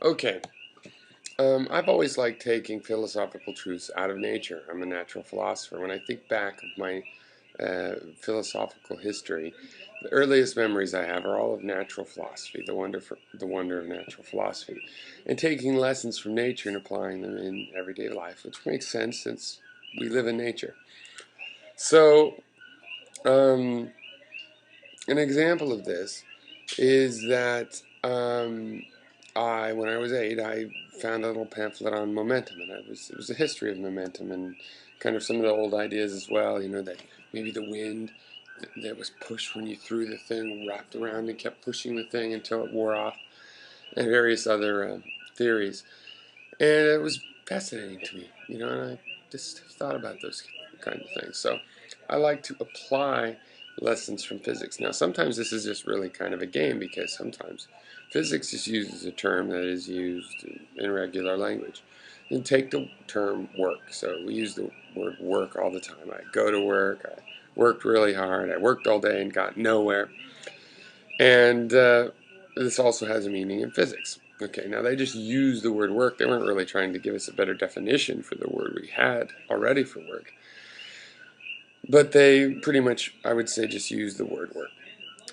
Okay. I've always liked taking philosophical truths out of nature. I'm a natural philosopher. When I think back of my philosophical history, the earliest memories I have are all of natural philosophy, the wonder of natural philosophy, and taking lessons from nature and applying them in everyday life, which makes sense since we live in nature. So, um, an example of this is that when I was 8, I found a little pamphlet on momentum, and it was a history of momentum and kind of some of the old ideas as well. You know, that maybe the wind that was pushed when you threw the thing wrapped around and kept pushing the thing until it wore off, and various other theories. And it was fascinating to me, you know, and I just thought about those kind of things. So I like to apply lessons from physics. Now, sometimes this is just really kind of a game because sometimes physics is used as a term that is used in regular language. And take the term work. So we use the word work all the time. I go to work, I worked really hard, I worked all day and got nowhere. And this also has a meaning in physics. Okay, now they just used the word work. They weren't really trying to give us a better definition for the word we had already for work. But they pretty much, I would say, just used the word work.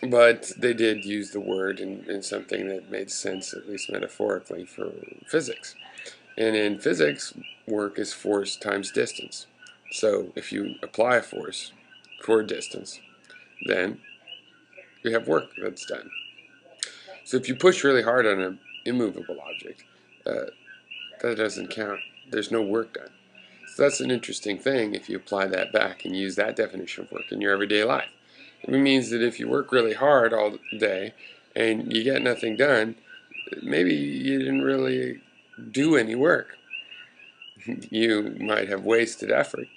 But they did use the word in something that made sense, at least metaphorically, for physics. And in physics, work is force times distance. So if you apply a force for a distance, then you have work that's done. So if you push really hard on an immovable object, uh, that doesn't count. There's no work done. So that's an interesting thing if you apply that back and use that definition of work in your everyday life. It means that if you work really hard all day and you get nothing done, maybe you didn't really do any work. You might have wasted effort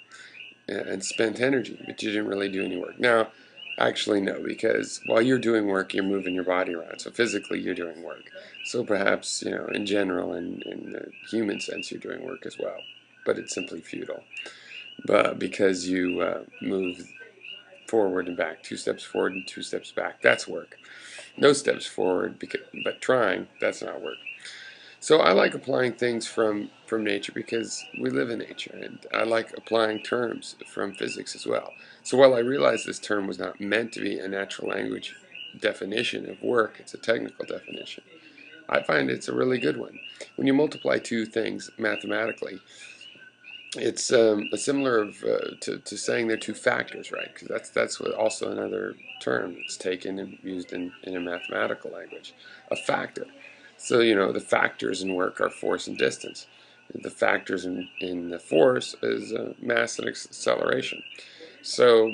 and spent energy, but you didn't really do any work. Now, actually, no, because while you're doing work, you're moving your body around. So physically, you're doing work. So perhaps, you know, in general, in the human sense, you're doing work as well. But it's simply futile. But because you move forward and back, 2 steps forward and 2 steps back, that's work. No steps forward, but trying, that's not work. So I like applying things from nature because we live in nature, and I like applying terms from physics as well. So while I realize this term was not meant to be a natural language definition of work, it's a technical definition, I find it's a really good one. When you multiply two things mathematically, it's a similar to saying they're two factors, right? Because that's also another term that's taken and used in a mathematical language, a factor. So you know the factors in work are force and distance. The factors in the force is mass and acceleration. So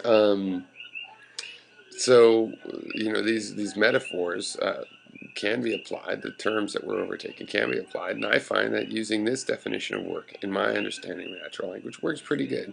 um, so you know these metaphors can be applied. The terms that we're overtaking can be applied, and I find that using this definition of work, in my understanding of natural language, works pretty good.